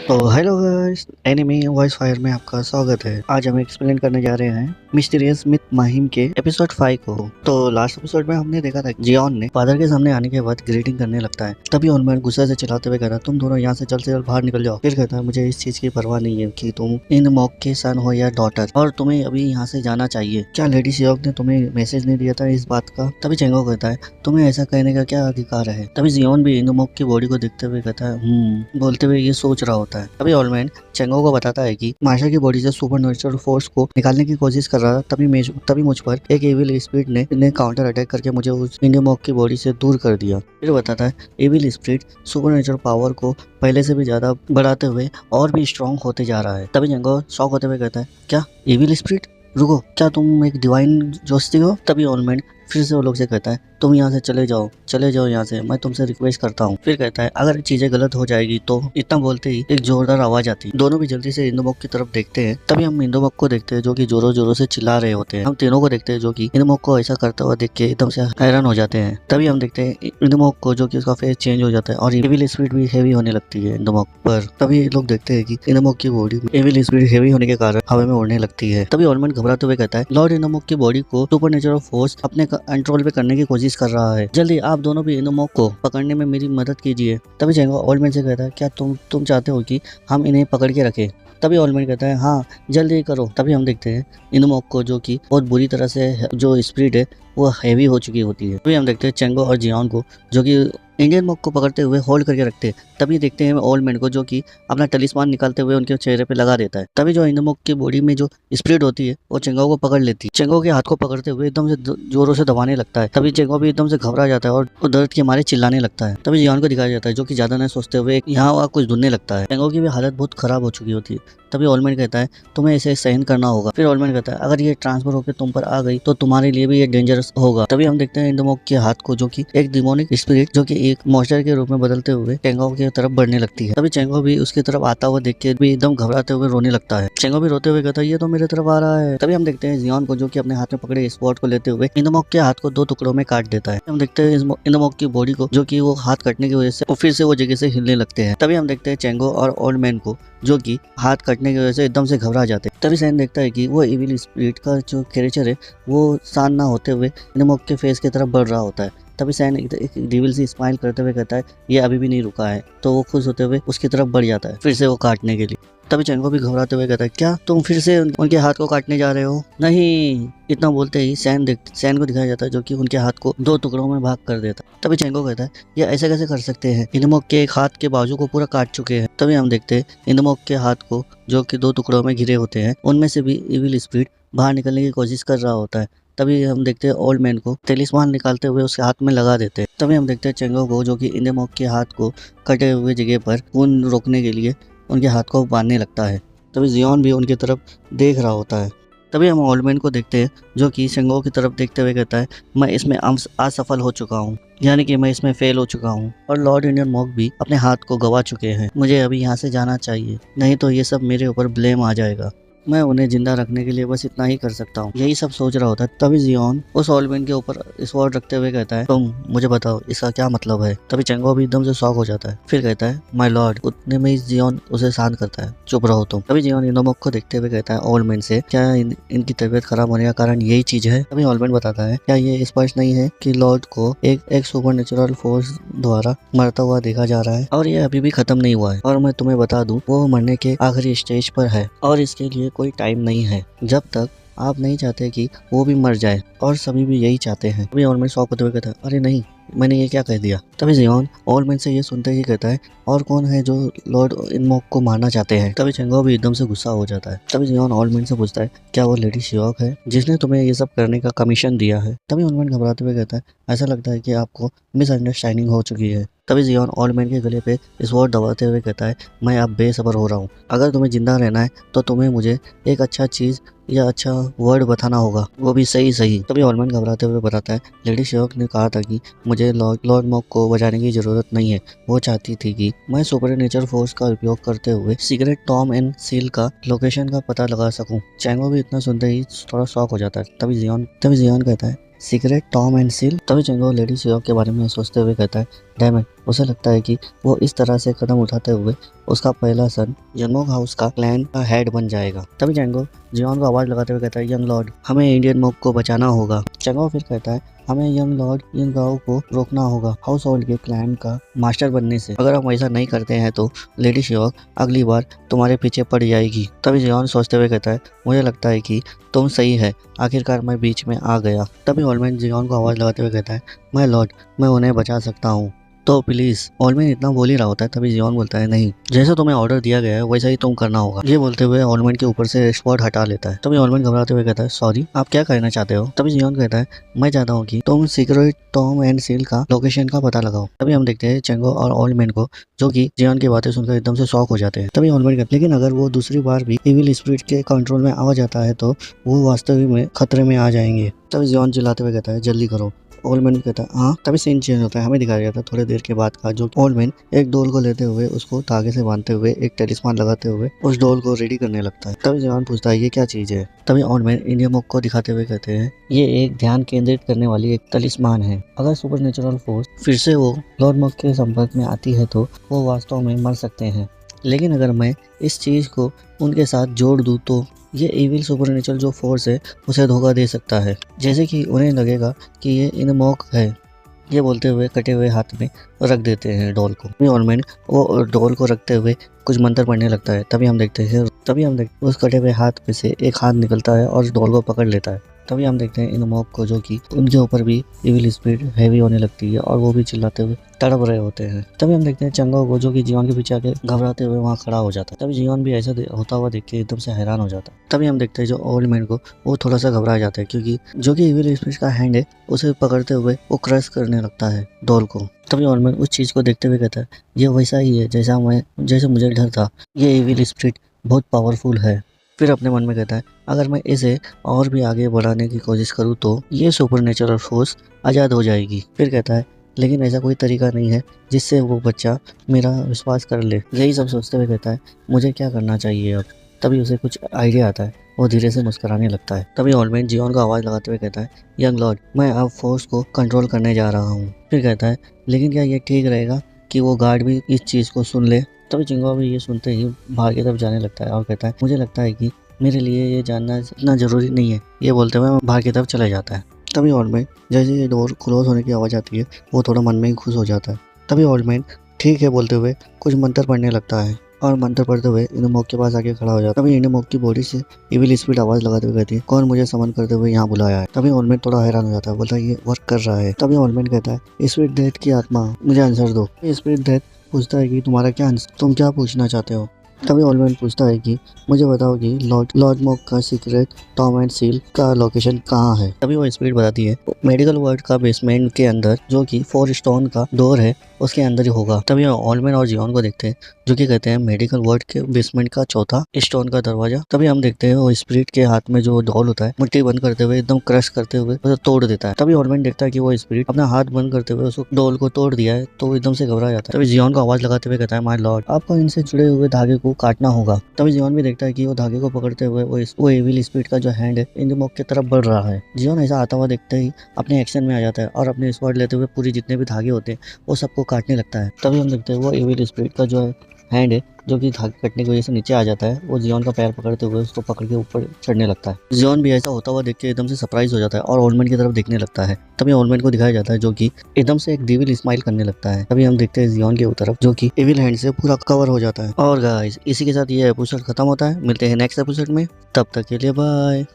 तो hello guys, anime voice fire में आपका स्वागत है। आज हम एक्सप्लेन करने जा रहे हैं मिस्टीरियस मिथ माहिम के एपिसोड 5 को। तो लास्ट एपिसोड में हमने देखा था जियोन ने फादर के सामने आने के बाद ग्रीटिंग करने लगता है। तभी ऑलमैन गुस्से से चिल्लाते हुए कहता है, तुम दोनों यहाँ से जल्द बाहर निकल जाओ। फिर कहता है, मुझे इस चीज की परवाह नहीं है कि तुम इन मॉक के सन हो या डॉटर, और तुम्हें अभी यहाँ से जाना चाहिए। क्या लेडी सियोक ने तुम्हें मैसेज नहीं दिया था इस बात का? तभी चेंगो कहता है, तुम्हें ऐसा कहने का क्या अधिकार है? तभी जियोन भी इन मॉक की बॉडी को देखते हुए कहता है बोलते हुए ये सोच रहा होता है। तभी ऑलमैन चेंगो को बताता है कि माशा की बॉडी से सुपर नेचुरल फोर्स को निकालने की कोशिश कर रहा था। तभी मुझ पर एक एविल स्पिरिट ने काउंटर अटैक करके मुझे उस इंडियमॉक की बॉडी से दूर कर दिया। फिर बताता है evil spirit supernatural power को पहले से भी ज्यादा बढ़ाते हुए और भी स्ट्रॉन्ग होते जा रहा है। तभी चेंगो शॉक होते हुए कहता है, क्या एविल स्पिरिट? रुको, क्या तुम एक डिवाइन जोस्ती हो? तभी ऑलमैन फिर से वो लोग से कहता है, तुम यहाँ से चले जाओ यहाँ से, मैं तुमसे रिक्वेस्ट करता हूँ। फिर कहता है, अगर चीजें गलत हो जाएगी तो। इतना बोलते ही एक जोरदार आवाज आती है। दोनों भी जल्दी से इंदुमक की तरफ देखते हैं। तभी हम इंदुमक को देखते हैं जो कि जोरों जोरों से चिल्ला रहे होते हैं। हम तीनों को देखते हैं जो कि इंदुमक को ऐसा करता हुआ देख के एकदम से हैरान हो जाते हैं। तभी हम देखते हैं इंदुमक को जो कि उसका फेस चेंज हो जाता है और एविल स्पिरिट भी हेवी होने लगती है इंदुमक पर। तभी लोग देखते हैं कि इंदुमक की बॉडी एविल स्पिरिट हेवी होने के कारण हवा में उड़ने लगती है। तभी ऑलमैन घबराते हुए कहता है, लॉर्ड इंदुमक की बॉडी को सुपर नेचुरल फोर्स अपने कंट्रोल पे करने की कोशिश कर रहा है। जल्दी आप दोनों भी इंदुमक को पकड़ने में मेरी मदद कीजिए। तभी चेंगो ऑलमैन से कहता है, क्या तुम चाहते हो कि हम इन्हें पकड़ के रखें? तभी ऑलमैन कहता है, हाँ जल्दी करो। तभी हम देखते हैं इंदुमक को जो कि बहुत बुरी तरह से जो स्पिरिट है वो हैवी हो चुकी होती है। तभी हम देखते हैं चेंगो और जियोन को जो कि इंडियन मॉक को पकड़ते हुए होल्ड करके रखते हैं। तभी देखते हैं ओल्ड को जो कि अपना टलिस्मान निकालते हुए उनके चेहरे पे लगा देता है। तभी जो इंडियन मॉक की बॉडी में जो स्पिरिट होती है वो चेंगो को पकड़ लेती है। चेंगो के हाथ को पकड़ते हुए एकदम से जोरों से दबाने लगता है। तभी चेंगो भी एकदम से घबरा जाता है और दर्द के मारे चिल्लाने लगता है। तभी जियोन को दिखाया जाता है जो कि ज्यादा न सोचते हुए यहाँ वहाँ कुछ ढूंढने लगता है। चेंगो की भी हालत बहुत खराब हो चुकी होती है। तभी ओल्ड कहता है, तुम्हें इसे सहन करना होगा। फिर ओल्ड कहता है, अगर ये ट्रांसफर होकर तुम पर आ गई तो तुम्हारे लिए भी ये डेंजरस होगा। तभी हम देखते हैं इंडोमॉक के हाथ को जो कि एक डिमोनिक स्पिरिट जो कि एक मॉन्स्टर के रूप में बदलते हुए चेंगो की तरफ बढ़ने लगती है। तभी चेंगो भी उसकी तरफ आता हुआ देख के भी एकदम घबराते हुए रोने लगता है। चेंगो भी रोते हुए कहता है, ये तो मेरे तरफ आ रहा है। तभी हम देखते हैं जियोन को जो कि अपने हाथ में पकड़े स्पॉट को लेते हुए इंडोमॉक के हाथ को 2 टुकड़ों में काट देता है। हम देखते हैं इंडोमॉक की बॉडी को जो कि वो हाथ कटने की वजह से फिर से वो जगह से हिलने लगते हैं। तभी हम देखते हैं चेंगो और ओल्ड मैन को जो कि हाथ कटने की वजह से एकदम से घबरा जाते हैं। तभी सैन देखता है कि वो इविल स्पिरिट का जो क्रिएचर है वो शांत ना होते हुए इंडोमॉक के फेस की तरफ बढ़ रहा होता है। तभी सैन एक डिविल सी स्माइल करते हुए कहता है, ये अभी भी नहीं रुका है। तो वो खुश होते हुए उसकी तरफ बढ़ जाता है फिर से वो काटने के लिए। तभी चेंगो भी घबराते हुए कहता है, क्या तुम फिर से उनके हाथ को काटने जा रहे हो? नहीं। इतना बोलते ही सैन को दिखाया जाता है जो कि उनके हाथ को 2 टुकड़ों में भाग कर देता है। तभी चेंगो कहता है, ये ऐसे कैसे कर सकते हैं? इंदुमक के एक हाथ के बाजू को पूरा काट चुके हैं। तभी हम देखते हैं इंदुमक के हाथ को जो कि 2 टुकड़ों में घिरे होते हैं उनमें से भी इविल स्पिरिट बाहर निकलने की कोशिश कर रहा होता है। तभी हम देखते हैं ओल्ड मैन को टेलिस्मान निकालते हुए उसके हाथ में लगा देते हैं। तभी हम देखते हैं चेंगो को जो कि इंदुमक के हाथ को कटे हुए जगह पर खून रोकने के लिए उनके हाथ को बांधने लगता है। तभी जियोन भी उनकी तरफ देख रहा होता है। तभी हम ओल्ड मैन को देखते हैं जो कि चेंगो की तरफ देखते हुए कहता है, मैं इसमें असफल हो चुका हूँ, यानी कि मैं इसमें फेल हो चुका हूँ और लॉर्ड इंडियन मॉक भी अपने हाथ को गवा चुके हैं। मुझे अभी यहाँ से जाना चाहिए, नहीं तो ये सब मेरे ऊपर ब्लेम आ जाएगा। मैं उन्हें जिंदा रखने के लिए बस इतना ही कर सकता हूँ। यही सब सोच रहा होता है। तभी जियोन उस ओल्ड मैन के ऊपर स्वॉर्ड रखते हुए कहता है, तुम मुझे बताओ इसका क्या मतलब है? तभी चेंगो भी एकदम से शॉक हो जाता है। फिर कहता है, माय लॉर्ड। उतने में ही जियोन उसे शांत करता है, चुप रहो तुम। तभी जियोन इंदुमक को देखते हुए कहता है ओल्ड मैन से, क्या इनकी तबीयत खराब होने का कारण यही चीज है? तभी ओल्ड मैन बताता है, क्या ये स्पष्ट नहीं है कि लॉर्ड को एक सुपर नेचुरल फोर्स द्वारा मरता हुआ देखा जा रहा है और ये अभी भी खत्म नहीं हुआ है, और मैं तुम्हें बता दूं वो मरने के आखिरी स्टेज पर है और इसके लिए कोई टाइम नहीं है जब तक आप नहीं चाहते कि वो भी मर जाए, और सभी भी यही चाहते हैं। तभी ओल्ड मैन शॉक होते हुए कहता है, अरे नहीं, मैंने ये क्या कह दिया? तभी जियोन ओल्ड मैन से ये सुनते ही कहता है, और कौन है जो लॉर्ड इंमॉक को मारना चाहते हैं? तभी चेंगो भी एकदम से गुस्सा हो जाता है। तभी जियोन ओल्ड मैन से पूछता है, क्या वो लेडी सियोक है जिसने तुम्हें ये सब करने का कमीशन दिया है? तभी ओल्ड मैन घबराते हुए कहता है, ऐसा लगता है कि आपको मिसअंडरस्टैंडिंग हो चुकी है। तभी जियोन ओल्ड मैन के गले पे स्वॉर्ड दबाते हुए कहता है, मैं अब बेसब्र हो रहा हूँ। अगर तुम्हें जिंदा रहना है तो तुम्हें मुझे एक अच्छा चीज या अच्छा वर्ड बताना होगा, वो भी सही। तभी ओल्ड मैन घबराते हुए बताता है, लेडी सियोक ने कहा था कि मुझे लॉर्ड मॉक को बचाने की जरूरत नहीं है। वो चाहती थी कि मैं सुपर नेचर फोर्स का उपयोग करते हुए सीक्रेट टॉम एंड सील का लोकेशन का पता लगा सकूं। चेंगो भी इतना सुनते ही थोड़ा शॉक हो जाता है। तभी जियोन कहता है, सीक्रेट टॉम एंड सील। तभी चेंगो लेडी सियोक के बारे में सोचते हुए कहता है डैम इट, उसे लगता है कि वो इस तरह से कदम उठाते हुए उसका पहला सन यंगमोक हाउस का क्लैन का हेड बन जाएगा। तभी चेंगो जियोन को आवाज लगाते हुए कहता है यंग लॉर्ड, हमें इंडियन मोक को बचाना होगा। चेंगो फिर कहता है हमें यंग लॉर्ड यंग गाओ को रोकना होगा हाउस होल्ड के क्लैन का मास्टर बनने से। अगर हम ऐसा नहीं करते हैं तो लेडी सियोक अगली बार तुम्हारे पीछे पड़ जाएगी। तभी जियोन सोचते हुए कहता है मुझे लगता है कि तुम सही है, आखिरकार मैं बीच में आ गया। तभी ओल्डमैन जियोन को आवाज लगाते हुए कहता है मैं लॉर्ड, मैं उन्हें बचा सकता हूँ, तो प्लीज। ओल्डमैन इतना बोल ही रहा होता है तभी जियोन बोलता है नहीं, जैसा तुम्हें ऑर्डर दिया गया है वैसा ही तुम करना होगा। ये बोलते हुए ओल्डमैन के ऊपर से स्पॉट हटा लेता है। तभी ओल्डमैन घबराते हुए कहता है सॉरी, आप क्या कहना चाहते हो। तभी जियोन कहता है मैं चाहता हूँ कि तुम सीक्रेट टॉम एंड सील का लोकेशन का पता लगाओ। तभी हम देखते हैं चेंगो और ओल्डमैन को, जो कि जियोन की बातें सुनकर एकदम से शॉक हो जाते हैं। तभी ओल्डमैन कहता है लेकिन अगर वो दूसरी बार भी इविल स्पिरिट के कंट्रोल में आ जाता है तो वो वास्तविक में खतरे में आ जाएंगे। तभी जियोन चिल्लाते हुए कहता है जल्दी करो। ओल्डमैन कहता है हाँ। तभी सीन चेंज होता है, हमें दिखाया जाता है थोड़ी देर के बाद का, जो ओल्डमैन एक डोल को लेते हुए उसको धागे से बांधते हुए एक टेलिस्मान लगाते हुए उस डोल को रेडी करने लगता है। तभी जवान पूछता है ये क्या चीज है। तभी ओल्डमैन इंडियन मोक को दिखाते हुए कहते हैं ये एक ध्यान केंद्रित करने वाली एक तलिस्मान है। अगर सुपर नेचुरल फोर्स फिर से वो लॉर्ड मोक के संपर्क में आती है तो वो वास्तव में मर सकते हैं, लेकिन अगर मैं इस चीज को उनके साथ जोड़ दूं तो ये इविल सुपरनेचुरल जो फोर्स है उसे धोखा दे सकता है, जैसे कि उन्हें लगेगा कि ये इनमोक है। ये बोलते हुए कटे हुए हाथ में रख देते हैं डॉल को। ओल्डमैन वो डॉल को रखते हुए कुछ मंत्र पढ़ने लगता है। तभी हम देखते हैं उस कटे हुए हाथ में से एक हाथ निकलता है और डॉल को पकड़ लेता है। तभी हम देखते हैं इनमोक को, जो कि उनके ऊपर भी इविल स्पिरिट हैवी होने लगती है और वो भी चिल्लाते हुए तड़प रहे होते हैं। तभी हम देखते हैं चंगो को, जो कि जियोन के पीछे आके घबराते हुए वहाँ खड़ा हो जाता है। तभी जियोन भी ऐसा होता हुआ देख के एकदम से हैरान हो जाता है। तभी हम देखते हैं जो ओल्डमैन को वो थोड़ा सा घबरा जाता है, क्योंकि जो कि इविल स्पिरिट का हैंड है उसे पकड़ते हुए वो क्रश करने लगता है डॉल को। तभी ओल्डमैन उस चीज को देखते हुए कहता है ये वैसा ही है जैसे मुझे डर था, ये इविल स्पिरिट बहुत पावरफुल है। फिर अपने मन में कहता है अगर मैं इसे और भी आगे बढ़ाने की कोशिश करूँ तो ये सुपरनेचुरल फोर्स आज़ाद हो जाएगी। फिर कहता है लेकिन ऐसा कोई तरीका नहीं है जिससे वो बच्चा मेरा विश्वास कर ले। यही सब सोचते हुए कहता है मुझे क्या करना चाहिए अब। तभी उसे कुछ आइडिया आता है, वो धीरे से मुस्कुराने लगता है। तभी ओल्डमैन जियोन को आवाज़ लगाते हुए कहता है यंग लॉर्ड, मैं अब फोर्स को कंट्रोल करने जा रहा हूँ। फिर कहता है लेकिन क्या ये ठीक रहेगा कि वो गार्ड भी इस चीज़ को सुन ले। तभी चिंगो भी ये सुनते ही बाहर की तरफ जाने लगता है और कहता है मुझे लगता है कि मेरे लिए ये जानना इतना ज़रूरी नहीं है। ये बोलते हुए बाहर की तरफ चला जाता है। तभी ओल्डमैन जैसे ये डोर क्लोज होने की आवाज़ आती है वो थोड़ा मन में ही खुश हो जाता है। तभी ओल्डमैन ठीक है बोलते हुए कुछ मंत्र पढ़ने लगता है और मंत्र पढ़ते हुए इनमोक के पास आके खड़ा हो जाता है। तभी इनमोक की बॉडी से इविल स्पिरिट आवाज़ लगाते हुए कहती है कौन मुझे समन करते हुए यहाँ बुलाया है। तभी ओल्डमैन थोड़ा हैरान हो जाता है, बोलता है ये वर्क कर रहा है। तभी ओल्डमैन कहता है स्पिरिट डेथ की आत्मा मुझे आंसर दो। स्पिरिट डेथ पूछता है कि तुम क्या पूछना चाहते हो। तभी ओल्डमैन पूछता है कि मुझे बताओ कि लॉर्ड मोक का सीक्रेट टॉम एंड सील का लोकेशन कहाँ है। तभी वो स्पिरिट बताती है मेडिकल वर्ल्ड का बेसमेंट के अंदर, जो कि 4 स्टोन का डोर है उसके अंदर ही होगा। तभी ओल्डमैन और जियोन को देखते हैं, जो कि कहते हैं मेडिकल वर्ल्ड के बेसमेंट का चौथा स्टोन का दरवाजा। तभी हम देखते हैं वो स्पिरिट के हाथ में जो डॉल होता है मुट्ठी बंद करते हुए एकदम क्रश करते हुए उसे तोड़ देता है। तभी ओल्डमैन देखता है कि वो स्पिरिट अपना हाथ बंद करते हुए उस डॉल को तोड़ दिया है, तो वो एकदम से घबरा जाता है। तभी जियोन को आवाज लगाते हुए कहता है माय लॉर्ड, आपको इनसे जुड़े हुए धागे को काटना होगा। तभी जियोन भी देखता है कि वो धागे को पकड़ते हुए वो एविल स्पिरिट का जो हैंड है इनमोक की तरफ बढ़ रहा है। जियोन ऐसा आता हुआ देखते ही अपने एक्शन में आ जाता है और अपने स्वॉर्ड लेते हुए पूरी जितने भी धागे होते हैं वो सबको काटने लगता है। तभी हम देखते हैं वो एविल स्पिरिट का जो हैंड है, जो कि धागे कटने की वजह से नीचे आ जाता है, वो जियोन का पैर पकड़ते हुए उसको पकड़ के ऊपर चढ़ने लगता है। जियोन भी ऐसा होता हुआ देख के एकदम से सरप्राइज हो जाता है और ओल्डमैन की तरफ देखने लगता है। तभी ओल्डमैन को दिखाया जाता है, जो कि एकदम से एक डेविल स्माइल करने लगता है। तभी हम देखते हैं जियोन की तरफ, जो कि एविल हैंड से पूरा कवर हो जाता है। और गाइस इसी के साथ ये एपिसोड खत्म होता है। मिलते हैं नेक्स्ट एपिसोड में, तब तक के लिए बाय।